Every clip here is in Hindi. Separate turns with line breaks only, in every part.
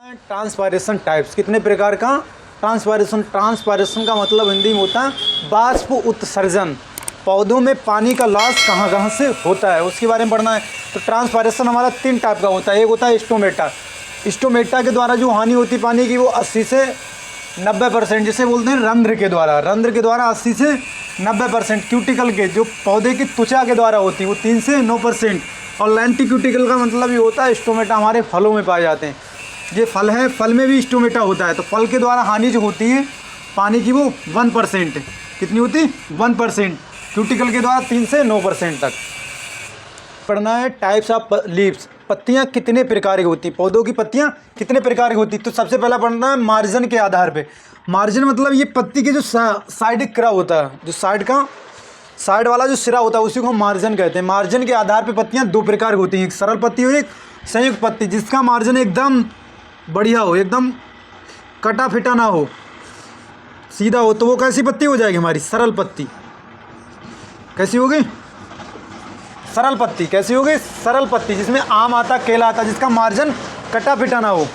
ट्रांसपायरेशन टाइप्स कितने प्रकार का ट्रांसपायरेशन का मतलब हिंदी में होता है बाष्प उत्सर्जन। पौधों में पानी का लॉस कहाँ कहाँ से होता है उसके बारे में पढ़ना है। तो ट्रांसपायरेशन हमारा 3 टाइप का होता है। एक होता है स्टोमेटा। स्टोमेटा के द्वारा जो हानि होती है पानी की वो 80 से 90%, जिसे बोलते हैं रंध्र के द्वारा 80 से 90%। क्यूटिकल के जो पौधे की त्वचा के द्वारा होती है वो 3 से 9%। और लेंटिक्यूटिकल का मतलब ये होता है स्टोमेटा हमारे फलों में पाए जाते हैं। ये फल है, फल में भी स्टोमेटा होता है। तो फल के द्वारा हानि जो होती है पानी की वो 1%। कितनी होती है 1%। क्यूटिकल के द्वारा 3 से 9% तक। पढ़ना है टाइप्स ऑफ लीव्स। पत्तियां कितने प्रकार की होती हैं, पौधों की पत्तियां कितने प्रकार की होती हैं। तो सबसे पहला पढ़ना है मार्जिन के आधार पे। मार्जिन मतलब ये पत्ती के जो साइड सिरा होता है, जो साइड वाला जो सिरा होता है उसी को हम मार्जिन कहते हैं। मार्जिन के आधार पे पत्तियां 2 प्रकार की होती हैं, एक सरल पत्ती और एक संयुक्त पत्ती। जिसका मार्जिन एकदम बढ़िया हो, एकदम कटा फिटा ना हो, सीधा हो, तो वो कैसी पत्ती हो जाएगी हमारी सरल पत्ती। कैसी होगी सरल पत्ती। कैसी होगी सरल पत्ती, जिसमें आम आता केला आता, जिसका मार्जिन कटा फिटा ना हो।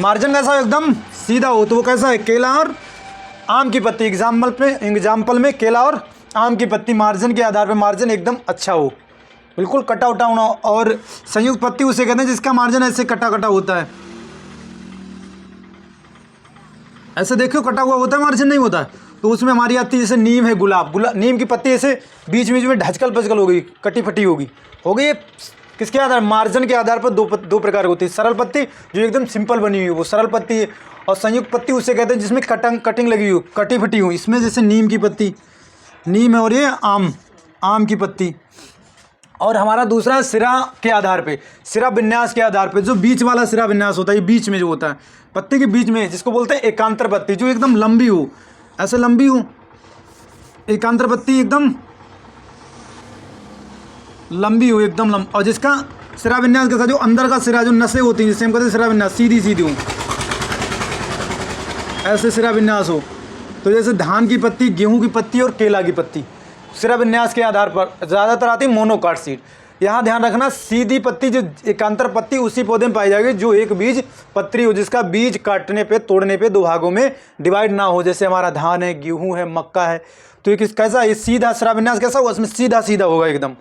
मार्जिन कैसा हो एकदम सीधा हो, तो वो कैसा है केला और आम की पत्ती। एग्जाम्पल में केला और आम की पत्ती। मार्जिन के आधार पर मार्जिन एकदम अच्छा हो, बिल्कुल कटा उटा होना। और संयुक्त पत्ती उसे कहते हैं जिसका मार्जिन ऐसे कटा कटा होता है। ऐसे देखो कटा हुआ होता है, मार्जिन नहीं होता है। तो उसमें हमारी आती है जैसे नीम है, गुलाब नीम की पत्ती ऐसे बीच बीच में ढचकल पचकल हो गई, कटी फटी हो गई। ये किसके आधार मार्जिन के आधार पर दो प्रकार की होती है। सरल पत्ती जो एकदम सिंपल बनी हुई है वो सरल पत्ती है, और संयुक्त पत्ती उसे कहते हैं जिसमें कटिंग लगी हुई, कटी फटी हुई। इसमें जैसे नीम की पत्ती, नीम है, और ये आम की पत्ती। और हमारा दूसरा सिरा के आधार पे, सिरा विन्यास के आधार पे, जो बीच वाला सिरा विन्यास होता है, ये बीच में जो होता है पत्ती के बीच में, जिसको बोलते हैं एकांतर पत्ती, जो एकदम लंबी हो, ऐसे लंबी हो। एकांतर पत्ती एकदम लंबी हो, एकदम और जिसका सिरा विन्यास कैसा, जो अंदर का सिरा, जो नसें होती हैं जिसे हम कहते हैं सिरा विन्यास, सीधी सीधी हो, ऐसे सिरा विन्यास हो। तो जैसे धान की पत्ती, गेहूं की पत्ती और केला की पत्ती सिरा विन्यास के आधार पर ज़्यादातर आती है मोनोकाट सीड। यहाँ ध्यान रखना सीधी पत्ती जो एकांतर पत्ती उसी पौधे में पाई जाएगी जो एक बीज पत्री हो, जिसका बीज काटने पे तोड़ने पे 2 भागों में डिवाइड ना हो। जैसे हमारा धान है, गेहूं है, मक्का है। तो ये कैसा, ये सीधा सिरा विन्यास कैसा होगा, इसमें सीधा सीधा होगा एकदम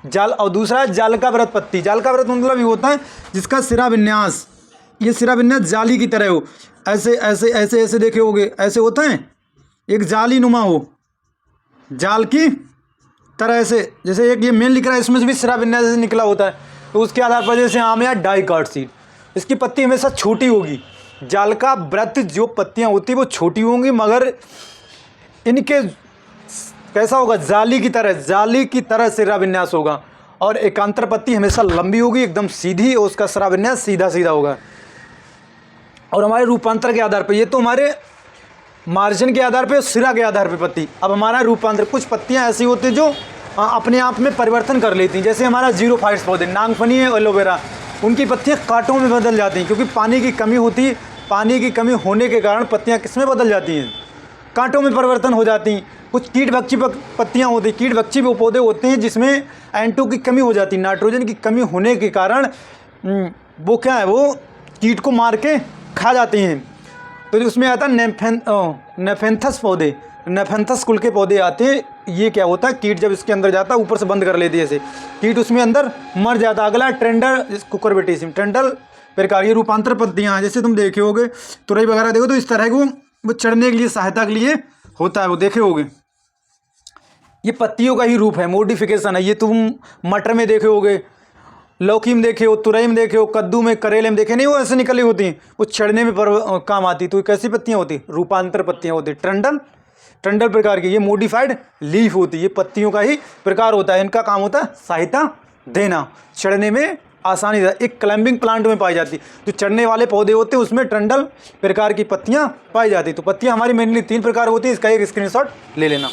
जाल। और दूसरा है जालकाव्रत पत्ती। जालकाव्रत मतलब ये होता है जिसका सिरा विन्यास, ये सिरा विन्यास जाली की तरह हो, ऐसे ऐसे ऐसे ऐसे देखे होगे, ऐसे होता है, एक जाली नुमा हो, जाल की तरह से। जैसे एक ये मेन लिख रहा है, इसमें से भी सिरा विन्यास से निकला होता है। तो उसके आधार पर जैसे आम या डाइकाट सीड, इसकी पत्ती हमेशा छोटी होगी। जाल का व्रत जो पत्तियां होती है वो छोटी होंगी, मगर इनके कैसा होगा, जाली की तरह सिरा विन्यास होगा। और एकांतर पत्ती हमेशा लंबी होगी, एकदम सीधी, और उसका सिरा विन्यास सीधा सीधा होगा। और हमारे रूपांतर के आधार पर, ये तो हमारे मार्जिन के आधार पे, सिरा के आधार पे पत्ती। अब हमारा रूपांतर, कुछ पत्तियां ऐसी होती हैं जो अपने आप में परिवर्तन कर लेती हैं। जैसे हमारा जीरोफाइट्स पौधे, नागफनी है, एलोवेरा, उनकी पत्तियां कांटों में बदल जाती हैं, क्योंकि पानी की कमी होती है। पानी की कमी होने के कारण पत्तियां किस में बदल जाती हैं, कांटों में परिवर्तन हो जाती हैं। कुछ कीटभक्षी पत्तियाँ होती हैं, कीटभक्षी वो पौधे होते हैं जिसमें N2 की कमी हो जाती है, नाइट्रोजन की कमी होने के कारण वो क्या है, वो कीट को मार के खा जाती हैं। तो उसमें आता है नेफेंथस पौधे, नेफेंथस कुल के पौधे आते हैं। ये क्या होता है, कीट जब इसके अंदर जाता है ऊपर से बंद कर लेती है, ऐसे कीट उसमें अंदर मर जाता है। अगला ट्रेंडल कुकुरबिटेसियम, ट्रेंडल प्रकार ये रूपांतर पत्तियाँ हैं। जैसे तुम देखे होगे तुरई वगैरह देखो तो इस तरह को वो चढ़ने के लिए, सहायता के लिए होता है, वो देखे होगे। ये पत्तियों का ही रूप है, मॉडिफिकेशन है। ये तुम मटर में देखे होगे, लौकी में देखे हो, तुरई में देखे हो, कद्दू में, करेले में देखे नहीं, वो ऐसे निकली होती हैं, वो चढ़ने में काम आती। तो कैसी पत्तियां होती, रूपांतर पत्तियां होती। ट्रेंडल प्रकार की, ये मॉडिफाइड लीफ होती है। ये पत्तियों का ही प्रकार होता है, इनका काम होता है सहायता देना, चढ़ने में आसानी। एक क्लाइंबिंग प्लांट में पाई जाती, जो चढ़ने वाले पौधे होते हैं उसमें ट्रेंडल प्रकार की पत्तियां पाई जाती। तो पत्तियां हमारी मेनली 3 प्रकार होती हैं, इसका एक स्क्रीनशॉट ले लेना।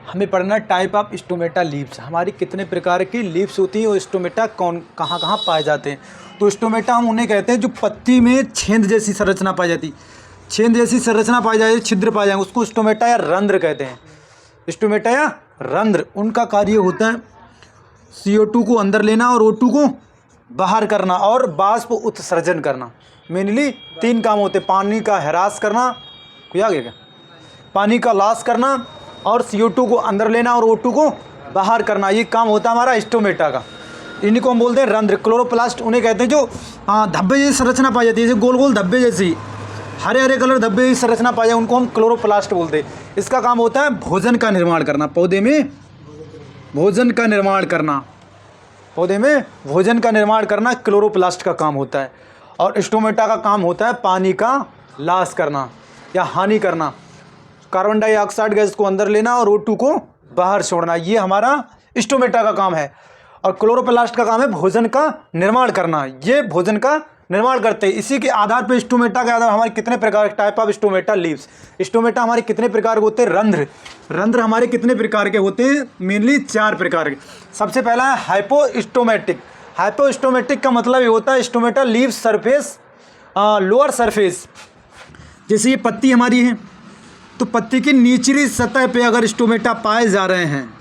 हमें पढ़ना टाइप ऑफ स्टोमेटा लीव्स। हमारी कितने प्रकार की लीव्स होती हैं और स्टोमेटा कहाँ कहाँ पाए जाते हैं। तो स्टोमेटा हम उन्हें कहते हैं जो पत्ती में छेद जैसी संरचना पाई जाती, छेद जैसी संरचना पाई जाए, छिद्र पाए जाएंगे, उसको स्टोमेटा या रंध्र कहते हैं। स्टोमेटा या रंध्र, उनका कार्य होता है CO2 को अंदर लेना और O2 को बाहर करना और बाष्प उत्सर्जन करना। मेनली 3 काम होते हैं, पानी का ह्रास करना, कोई आ गया क्या, पानी का लॉस करना और CO2 को अंदर लेना और O2 को बाहर करना। ये काम होता है हमारा स्टोमेटा का। इन्हीं को हम बोलते हैं रंध्र। क्लोरोप्लास्ट उन्हें कहते हैं जो धब्बे जैसी संरचना पाई जाती है, जैसे गोल गोल धब्बे जैसी, हरे हरे कलर धब्बे जैसी संरचना पाई जाए, उनको हम क्लोरोप्लास्ट बोलते हैं। इसका काम होता है भोजन का निर्माण करना, पौधे में भोजन का निर्माण करना, पौधे में भोजन का निर्माण करना क्लोरोप्लास्ट का काम होता है। और स्टोमेटा का काम होता है पानी का लॉस करना या हानि करना, कार्बन डाइऑक्साइड गैस को अंदर लेना और O2 को बाहर छोड़ना। ये हमारा स्टोमेटा का काम है। और क्लोरोप्लास्ट का काम है भोजन का निर्माण करना। ये भोजन का निर्माण करते हैं। इसी के आधार पर स्टोमेटा के आधार हमारे कितने प्रकार, type of stomata leaves, stomata हमारे कितने प्रकार के होते हैं, रंध्र, रंध्र हमारे कितने प्रकार के होते हैं, मेनली 4 प्रकार के। सबसे पहला है हाइपोस्टोमेटिक। हाइपोस्टोमेटिक का मतलब ये होता है stomata leaves surface, lower surface. जैसे ये पत्ती हमारी है, तो पत्ती की निचली सतह पे अगर स्टोमेटा पाए जा रहे हैं,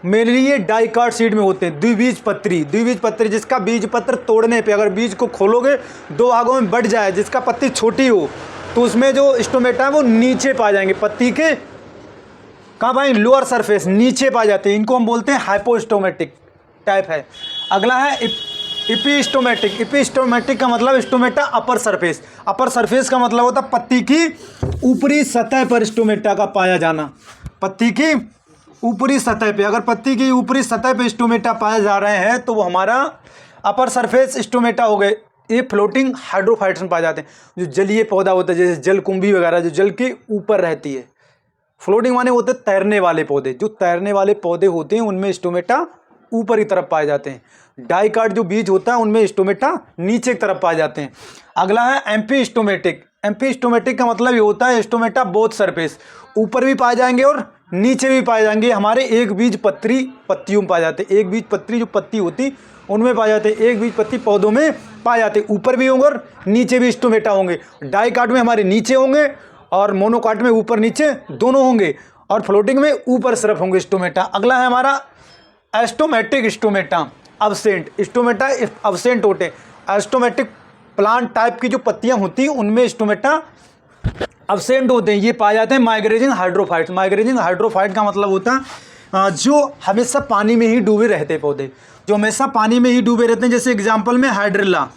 मेनली ये डाइकाट सीड में होते हैं। द्विबीजपत्री, द्विबीजपत्री जिसका बीज पत्र तोड़ने पे अगर बीज को खोलोगे 2 भागों में बढ़ जाए, जिसका पत्ती छोटी हो, तो उसमें जो स्टोमेटा है वो नीचे पाए जाएंगे, पत्ती के कहाँ पाए, लोअर सरफेस, नीचे पाए जाते हैं। इनको हम बोलते हैं हाइपोस्टोमेटिक टाइप है। अगला है इपिस्टोमेटिक। इपिस्टोमेटिक का मतलब stomata upper surface. Upper surface का मतलब होता है पत्ती की ऊपरी सतह पर स्टोमेटा का पाया जाना। पत्ती की ऊपरी सतह पे, अगर पत्ती की ऊपरी सतह पे स्टोमेटा पाए जा रहे हैं तो वो हमारा अपर सरफेस स्टोमेटा हो गए। ये फ्लोटिंग हाइड्रोफाइट्स में पाए जाते हैं। जो जलीय पौधा होता है जैसे जलकुंभी वगैरह, जो जल के ऊपर रहती है। फ्लोटिंग माने होते हैं तैरने वाले पौधे। जो तैरने वाले पौधे होते हैं उनमें स्टोमेटा ऊपर की तरफ पाए जाते हैं। डाइकाट जो बीज होता है उनमें स्टोमेटा नीचे की तरफ पाए जाते हैं। अगला है एम्फीस्टोमेटिक। एम्फीस्टोमेटिक का मतलब ये होता है स्टोमेटा बोथ सरफेस, ऊपर भी पाए जाएंगे और नीचे भी पाए जाएंगे। हमारे एक बीज पत्री पत्तियों में पाए जाते हैं। एक बीज पत्री जो पत्ती होती उनमें पाए जाते हैं। एक बीज पत्ती पौधों में पाए जाते हैं। ऊपर भी होंगे और नीचे भी स्टोमेटा होंगे। डाइकाट में हमारे नीचे होंगे और मोनोकाट में ऊपर नीचे दोनों होंगे और फ्लोटिंग में ऊपर सिर्फ होंगे स्टोमेटा। अगला है हमारा एस्टोमेटिक स्टोमेटा अब्सेंट। स्टोमेटा अब्सेंट होते हैं। एस्टोमेटिक प्लांट टाइप की जो पत्तियां होती हैं उनमें स्टोमेटा अब्सेंट होते हैं। ये पाए जाते हैं माइग्रेजिंग हाइड्रोफाइट्स। माइग्रेजिंग हाइड्रोफाइट का मतलब होता है जो हमेशा पानी में ही डूबे रहते हैं पौधे, जो हमेशा पानी में ही डूबे रहते हैं। जैसे एग्जांपल में हाइड्रिला,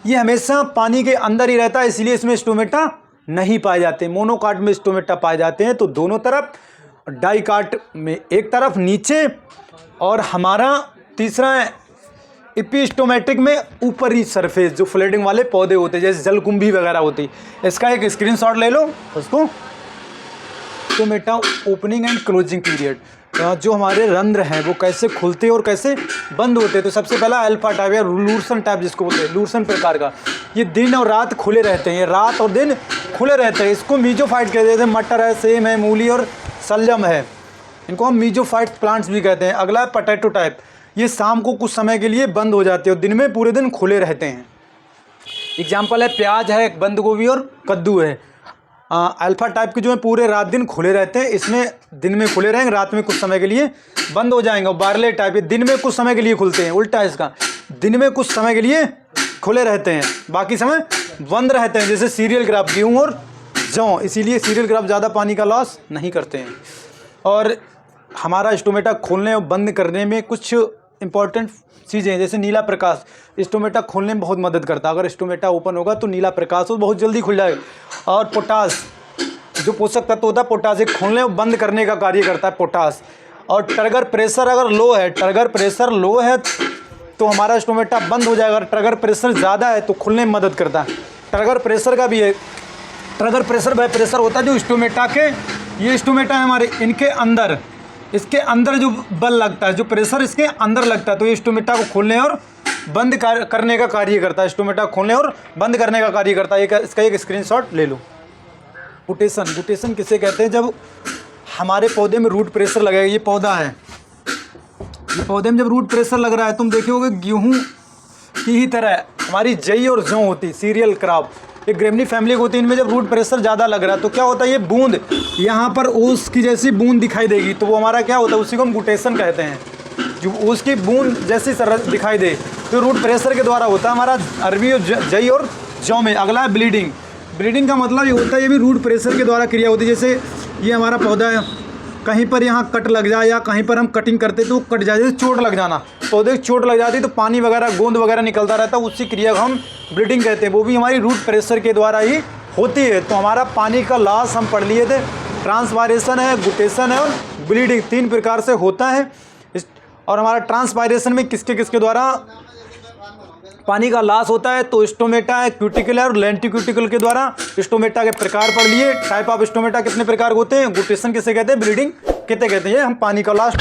ये हमेशा पानी के अंदर ही रहता है, इसलिए इसमें स्टोमेटा नहीं पाए जाते। मोनोकाट में स्टोमेटा पाए जाते हैं, तो दोनों तरफ, डाइकाट में एक तरफ नीचे, और हमारा तीसरा है इपिस्टोमेटिक में ऊपरी सरफेस, जो फ्लोटिंग वाले पौधे होते हैं जैसे जलकुंभी वगैरह होती। इसका एक स्क्रीनशॉट ले लो उसको। Stomata opening and closing period, जो हमारे रंध्र हैं वो कैसे खुलते और कैसे बंद होते हैं। तो सबसे पहला अल्फा टाइप या लूर्सन टाइप जिसको बोलते हैं, लूर्सन प्रकार का, ये दिन और रात खुले रहते हैं। ये रात और दिन खुले रहते हैं। इसको मीजोफाइट कहते हैं। जैसे मटर है, सेम है, मूली और शलजम है, इनको हम मीजोफाइट प्लांट्स भी कहते हैं। अगला है पोटैटो टाइप, ये शाम को कुछ समय के लिए बंद हो जाते हैं और दिन में पूरे दिन खुले रहते हैं। एग्जाम्पल है प्याज है, बंद गोभी और कद्दू है। अल्फा टाइप के जो है पूरे रात दिन खुले रहते हैं, इसमें दिन में खुले रहेंगे, रात में कुछ समय के लिए बंद हो जाएंगे। और बार्ले टाइप, ये दिन में कुछ समय के लिए खुलते हैं, उल्टा है इसका, दिन में कुछ समय के लिए खुले रहते हैं, बाकी समय बंद रहते हैं। जैसे सीरियल क्रॉप, गेहूँ और जौ, इसीलिए सीरियल क्रॉप ज़्यादा पानी का लॉस नहीं करते हैं। और हमारा स्टोमेटा खोलने और बंद करने में कुछ इंपॉर्टेंट चीज़ें, जैसे नीला प्रकाश, स्टोमेटा खोलने में बहुत मदद करता है। अगर स्टोमेटा ओपन होगा तो नीला प्रकाश हो, बहुत जल्दी खुल जाएगा। और पोटास, जो पोषक तत्व होता है पोटास, एक खोलने और बंद करने का कार्य करता है पोटास। और ट्रिगर प्रेशर अगर लो है, ट्रिगर प्रेशर लो है तो हमारा स्टोमेटा बंद हो जाएगा। अगर ट्रिगर प्रेशर ज़्यादा है तो खुलने में मदद करता है। ट्रिगर प्रेशर का भी है, ट्रिगर प्रेशर वह प्रेशर होता है जो स्टोमेटा के, ये स्टोमेटा है हमारे, इनके अंदर, इसके अंदर जो बल लगता है, जो प्रेशर इसके अंदर लगता है, तो ये स्टोमेटा को खोलने और बंद करने का कार्य करता है। स्टोमेटा खोलने और बंद करने का कार्य करता है। इसका एक स्क्रीनशॉट ले लो। गुटेशन, गुटेशन किसे कहते हैं? जब हमारे पौधे में रूट प्रेशर लगेगा, ये पौधा है, ये पौधे में जब रूट प्रेशर लग रहा है, तुम देखोगे गेहूँ की ही तरह हमारी जई और जौ होती, सीरियल क्रॉप, ये ग्रेमनी फैमिली होती है, इनमें जब रूट प्रेशर ज़्यादा लग रहा है तो क्या होता है, ये बूंद यहाँ पर ओस की जैसी बूंद दिखाई देगी, तो वो हमारा क्या होता है, उसी को हम गुटेशन कहते हैं। जो उसकी बूंद जैसी दिखाई दे तो रूट प्रेशर के द्वारा होता है हमारा अरबी और जई और जौ में। अगला है ब्लीडिंग। ब्लीडिंग का मतलब ये होता है, ये भी रूट प्रेशर के द्वारा क्रिया होती है। जैसे ये हमारा पौधा है, कहीं पर यहाँ कट लग जाए या कहीं पर हम कटिंग करते तो कट जाए, जैसे चोट लग जाना, पौधे चोट लग जाती तो पानी वगैरह गोंद वगैरह निकलता रहता है, उसी क्रिया को हम ब्लीडिंग कहते हैं। वो भी हमारी रूट प्रेशर के द्वारा ही होती है। तो हमारा पानी का लॉस हम पढ़ लिए थे, ट्रांसवायरेशन है, गुटेशन है और ब्लीडिंग, 3 प्रकार से होता है। और हमारा ट्रांसवायरेशन में किसके किसके द्वारा पानी का लॉस होता है, तो स्टोमेटा है, क्यूटिकल है और लेंटिक्यूटिकल के द्वारा। स्टोमेटा के प्रकार पढ़ लिए, टाइप ऑफ स्टोमेटा कितने प्रकार होते हैं, गुटेशन किसे कहते हैं, ब्लीडिंग कितने कहते हैं, ये हम पानी का लॉस